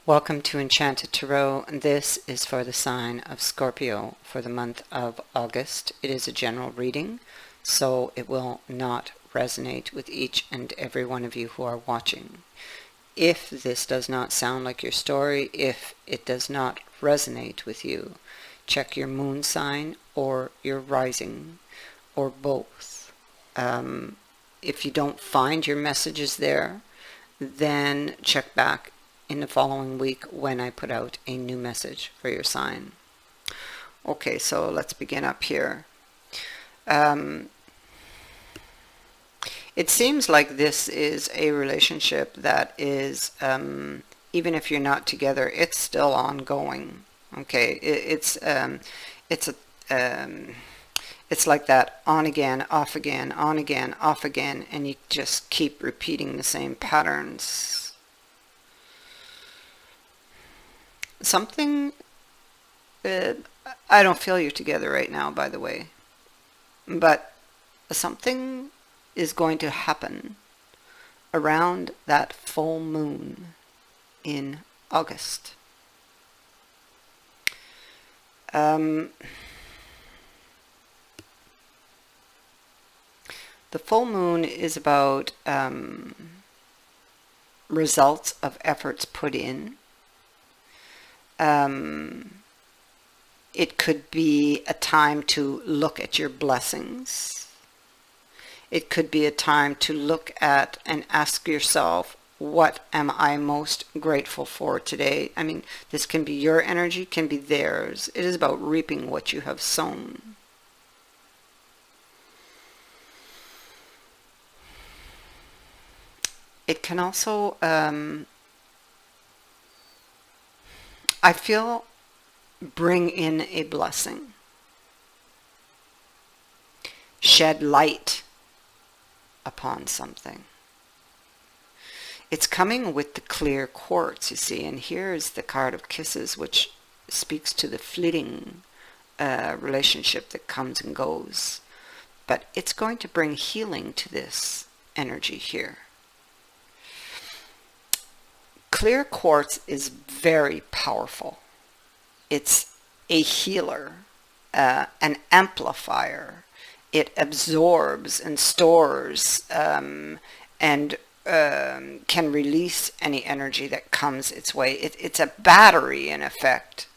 Welcome to Enchanted Tarot. This is for the sign of Scorpio for the month of August. It is a general reading, so it will not resonate with each and every one of you who are watching. If this does not sound like your story, if it does not resonate with you, check your moon sign or your rising or both. If you don't find your messages there, then check back in the following week when I put out a new message for your sign. Okay, so let's begin up here. It seems like this is a relationship that is, even if you're not together, it's still ongoing. Okay, it's like that on again, off again, on again, off again, and you just keep repeating the same patterns. Something, I don't feel you together right now, by the way, but something is going to happen around that full moon in August. The full moon is about results of efforts put in. It could be a time to look at your blessings. It could be a time to look at and ask yourself, what am I most grateful for today? I mean, this can be your energy, can be theirs. It is about reaping what you have sown. It can also, I feel, bring in a blessing. Shed light upon something. It's coming with the clear quartz, you see, and here's the card of kisses, which speaks to the fleeting relationship that comes and goes. But it's going to bring healing to this energy here. Clear quartz is very powerful. It's a healer, an amplifier. It absorbs and stores and can release any energy that comes its way. It's a battery, in effect,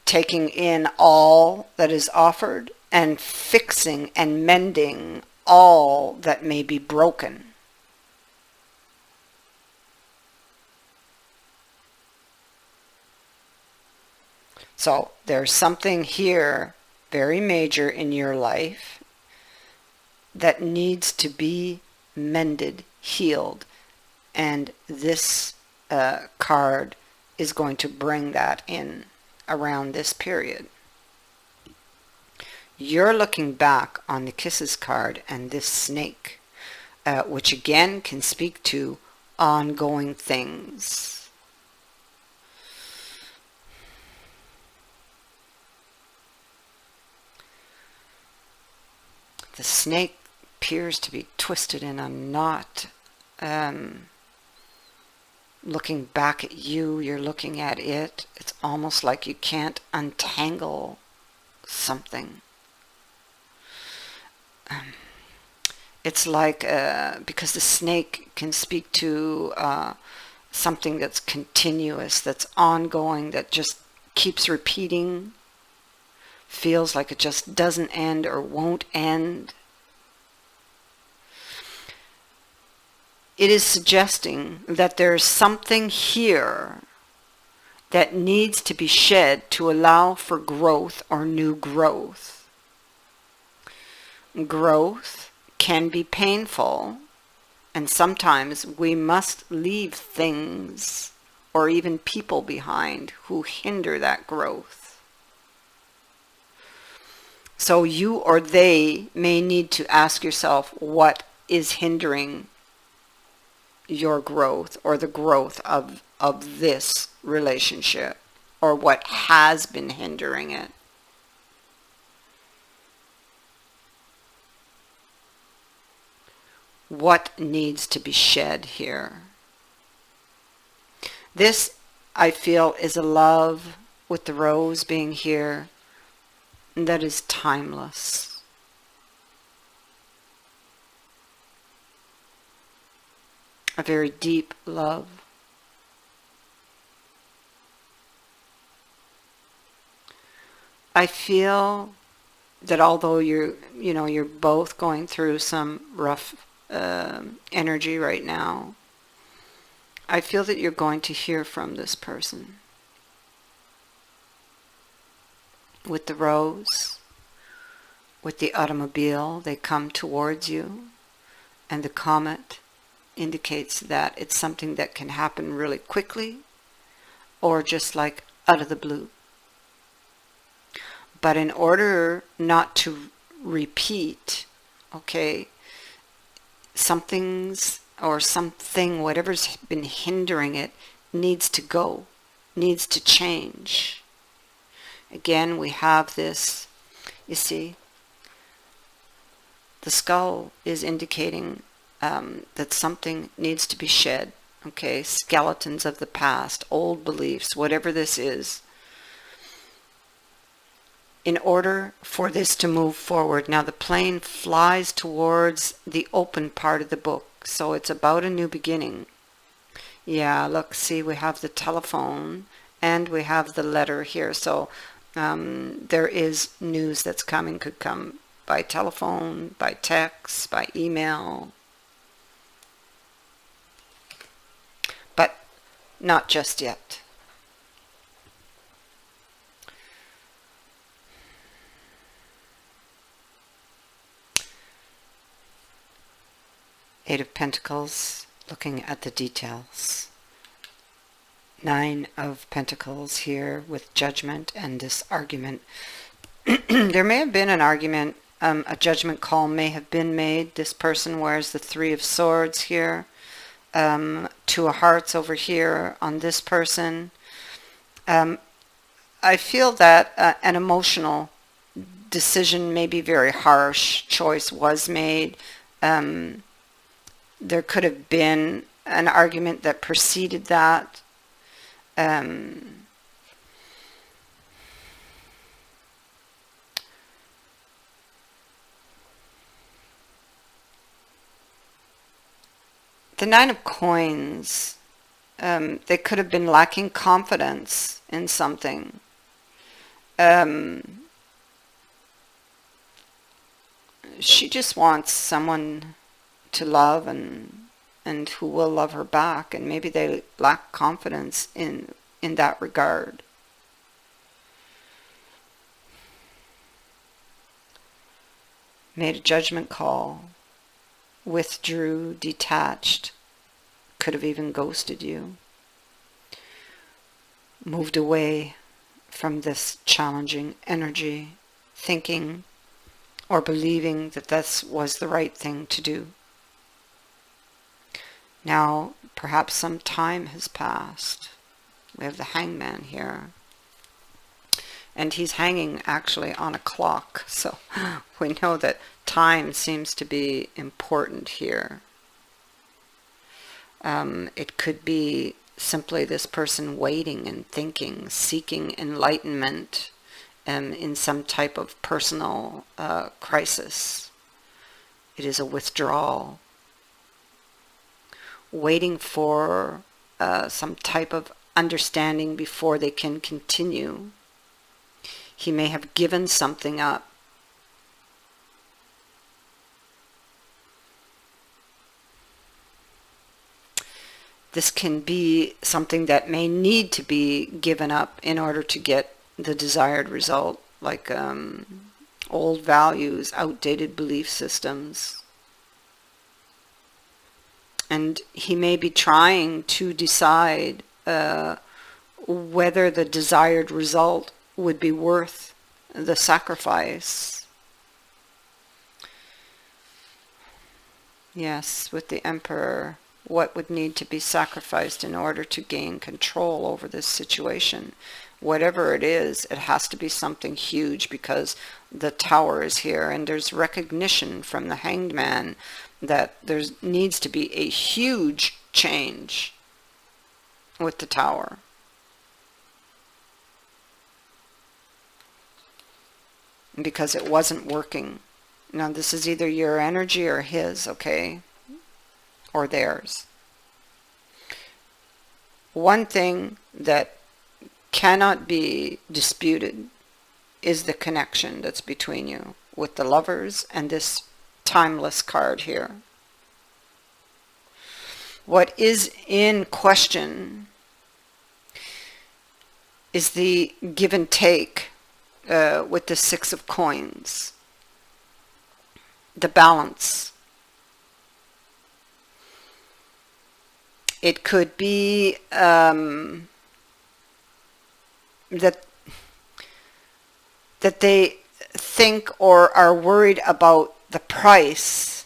taking in all that is offered and fixing and mending all that may be broken. So there's something here very major in your life that needs to be mended, healed, and this card is going to bring that in around this period. You're looking back on the Kisses card and this snake, which again can speak to ongoing things. The snake appears to be twisted in a knot. Looking back at you, you're looking at it. It's almost like you can't untangle something. It's like, because the snake can speak to something that's continuous, that's ongoing, that just keeps repeating. Feels like it just doesn't end or won't end. It is suggesting that there's something here that needs to be shed to allow for growth or new growth. Growth can be painful, and sometimes we must leave things or even people behind who hinder that growth. So you or they may need to ask yourself, what is hindering your growth or the growth of this relationship, or what has been hindering it? What needs to be shed here? This, I feel, is a love, with the rose being here, that is timeless. A very deep love. I feel that although you're both going through some rough energy right now, I feel that you're going to hear from this person. With the rose, with the automobile, they come towards you, and the comet indicates that it's something that can happen really quickly, or just like out of the blue. But in order not to repeat, okay, something, whatever's been hindering it, needs to go, needs to change. Again, we have this, you see, the skull is indicating that something needs to be shed, okay, skeletons of the past, old beliefs, whatever this is, in order for this to move forward. Now the plane flies towards the open part of the book, so it's about a new beginning. Yeah, look, see, we have the telephone and we have the letter here, so there is news that's coming, could come by telephone, by text, by email, but not just yet. Eight of Pentacles, looking at the details. Nine of Pentacles here with Judgment and this argument. There may have been an argument, a judgment call may have been made. This person wears the Three of Swords here, Two of Hearts over here on this person. I feel that an emotional decision, maybe very harsh choice, was made. There could have been an argument that preceded that. The Nine of Coins, they could have been lacking confidence in something. She just wants someone to love and who will love her back, and maybe they lack confidence in that regard. Made a judgment call, withdrew, detached, could have even ghosted you, moved away from this challenging energy, thinking or believing that this was the right thing to do. Now, perhaps some time has passed. We have the Hangman here. And he's hanging actually on a clock. So we know that time seems to be important here. It could be simply this person waiting and thinking, seeking enlightenment in some type of personal crisis. It is a withdrawal, waiting for some type of understanding before they can continue. He may have given something up. This can be something that may need to be given up in order to get the desired result, like old values, outdated belief systems. And he may be trying to decide whether the desired result would be worth the sacrifice. Yes, with the Emperor, what would need to be sacrificed in order to gain control over this situation? Whatever it is, it has to be something huge, because the Tower is here, and there's recognition from the Hanged Man that there needs to be a huge change. with the Tower. Because it wasn't working. Now this is either your energy or his, okay? Or theirs. One thing that cannot be disputed is the connection that's between you with the Lovers and this timeless card here. What is in question is the give and take with the Six of Coins. The balance. It could be that they think or are worried about the price.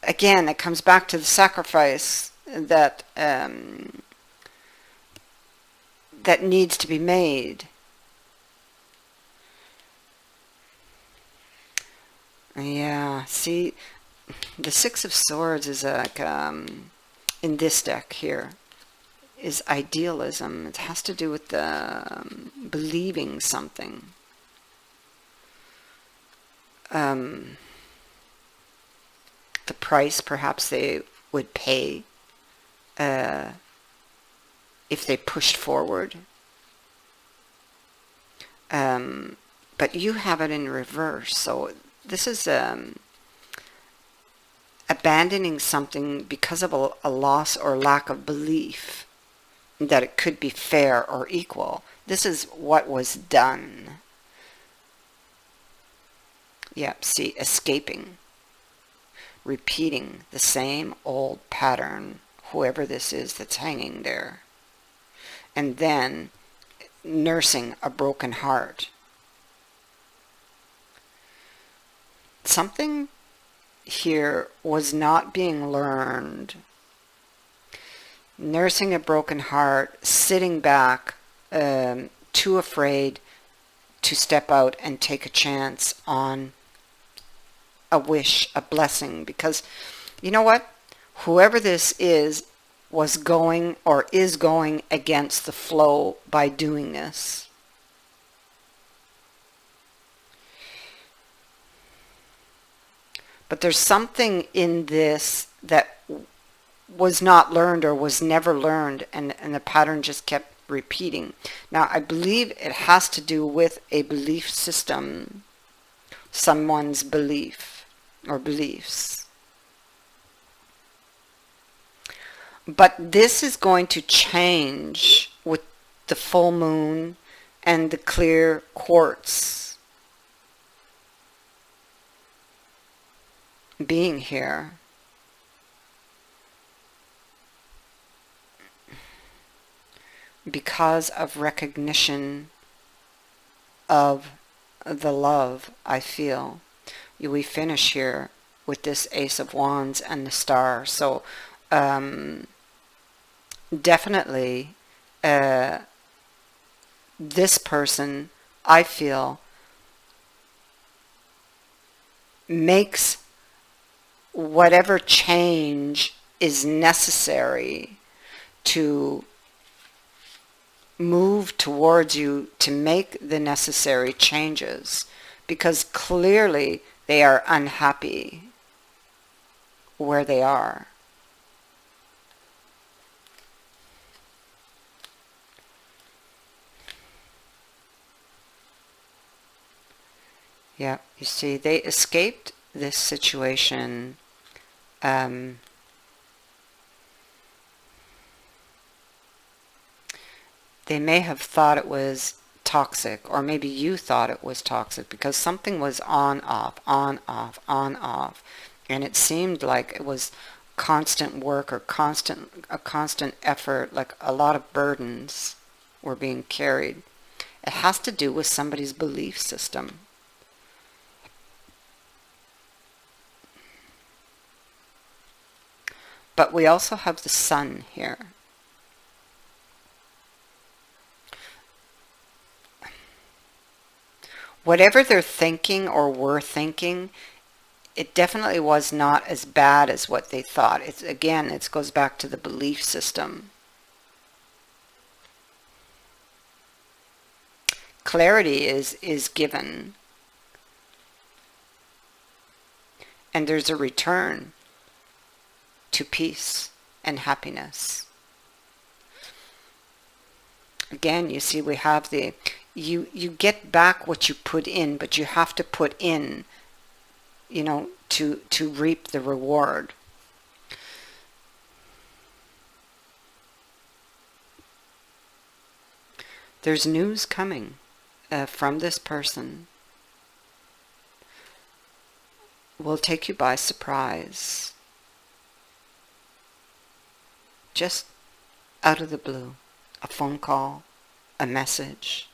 Again, it comes back to the sacrifice that that needs to be made. Yeah, see, the Six of Swords is like, in this deck here, is idealism. It has to do with the believing something. The price perhaps they would pay if they pushed forward. But you have it in reverse, so this is abandoning something because of a loss or lack of belief that it could be fair or equal. This is what was done. Yep, see, escaping. Repeating the same old pattern, whoever this is that's hanging there. And then nursing a broken heart. Something here was not being learned. Nursing a broken heart, sitting back, too afraid to step out and take a chance on a wish, a blessing. Because, you know what? Whoever this is was going or is going against the flow by doing this. But there's something in this that was not learned or was never learned, and the pattern just kept repeating. Now, I believe it has to do with a belief system, someone's belief or beliefs. But this is going to change with the full moon and the clear quartz being here. Because of recognition of the love I feel. We finish here with this Ace of Wands and the Star. So definitely this person, I feel, makes whatever change is necessary to move towards you, to make the necessary changes, because clearly they are unhappy where they are. Yeah, you see, they escaped this situation they may have thought it was toxic, or maybe you thought it was toxic, because something was on, off, on, off, on, off, and it seemed like it was constant work or a constant effort, like a lot of burdens were being carried. It has to do with somebody's belief system. But we also have the Sun here. Whatever they're thinking or were thinking, it definitely was not as bad as what they thought. It's, again, it goes back to the belief system. clarity is given, and there's a return to peace and happiness. Again, you see, we have the, you get back what you put in, but you have to put in, you know, to reap the reward. There's news coming from this person. Will take you by surprise. Just out of the blue. A phone call, a message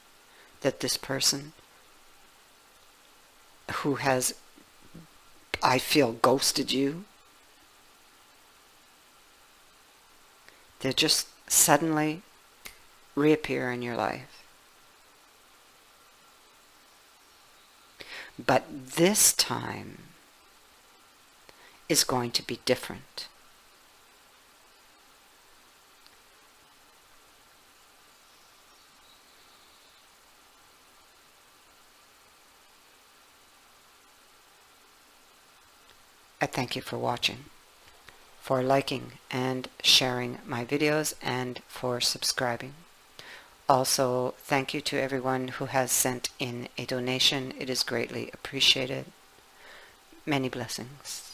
that this person who has, I feel, ghosted you, they just suddenly reappear in your life. But this time is going to be different. I thank you for watching, for liking and sharing my videos, and for subscribing. Also, thank you to everyone who has sent in a donation. It is greatly appreciated. Many blessings.